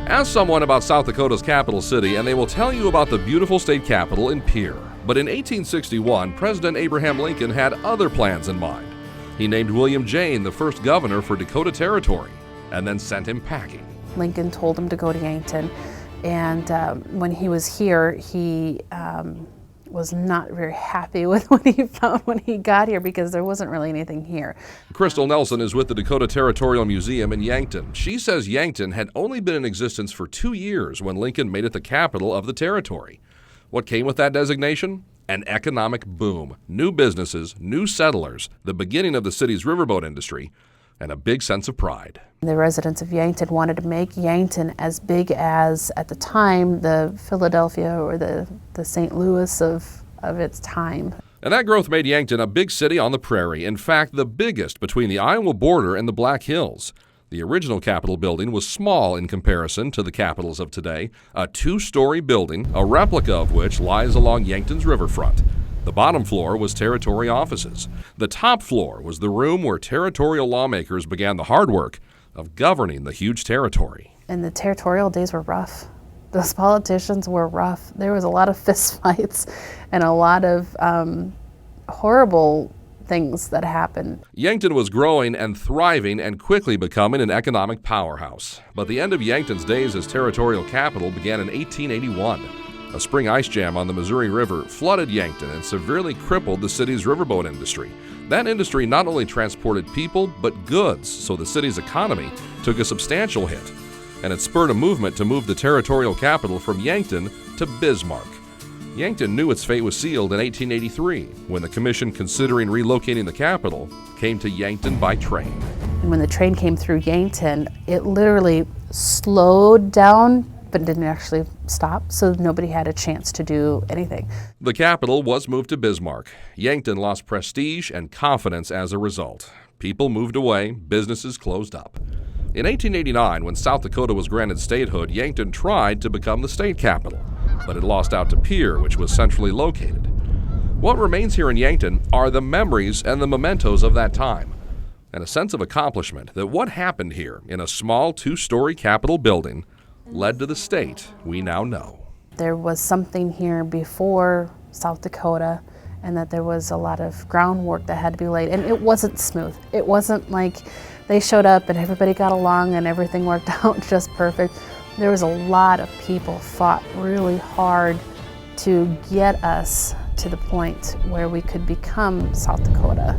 Ask someone about South Dakota's capital city and they will tell you about the beautiful state capital in Pierre. But in 1861, President Abraham Lincoln had other plans in mind. He named William Jayne the first governor for Dakota Territory and then sent him packing. Lincoln told him to go to Yankton, and when he was here, he was not very happy with what he found when he got here because there wasn't really anything here. Crystal Nelson is with the Dakota Territorial Museum in Yankton. She says Yankton had only been in existence for 2 years when Lincoln made it the capital of the territory. What came with that designation? An economic boom, new businesses, new settlers, the beginning of the city's riverboat industry, and a big sense of pride. The residents of Yankton wanted to make Yankton as big as, at the time, the Philadelphia or the St. Louis of its time. And that growth made Yankton a big city on the prairie, in fact, the biggest between the Iowa border and the Black Hills. The original Capitol building was small in comparison to the capitals of today, a 2-story building, a replica of which lies along Yankton's riverfront. The bottom floor was territory offices. The top floor was the room where territorial lawmakers began the hard work of governing the huge territory. And the territorial days were rough. Those politicians were rough. There was a lot of fistfights and a lot of horrible things that happened. Yankton was growing and thriving and quickly becoming an economic powerhouse. But the end of Yankton's days as territorial capital began in 1881. A spring ice jam on the Missouri River flooded Yankton and severely crippled the city's riverboat industry. That industry not only transported people, but goods, so the city's economy took a substantial hit. And it spurred a movement to move the territorial capital from Yankton to Bismarck. Yankton knew its fate was sealed in 1883, when the commission considering relocating the capital came to Yankton by train. And when the train came through Yankton, it literally slowed down but didn't actually stop, so nobody had a chance to do anything. The capital was moved to Bismarck. Yankton lost prestige and confidence as a result. People moved away, businesses closed up. In 1889, when South Dakota was granted statehood, Yankton tried to become the state capital, but it lost out to Pierre, which was centrally located. What remains here in Yankton are the memories and the mementos of that time, and a sense of accomplishment that what happened here in a small 2-story Capitol building led to the state we now know. There was something here before South Dakota, and that there was a lot of groundwork that had to be laid, and it wasn't smooth. It wasn't like they showed up and everybody got along and everything worked out just perfect. There was a lot of people fought really hard to get us to the point where we could become South Dakota.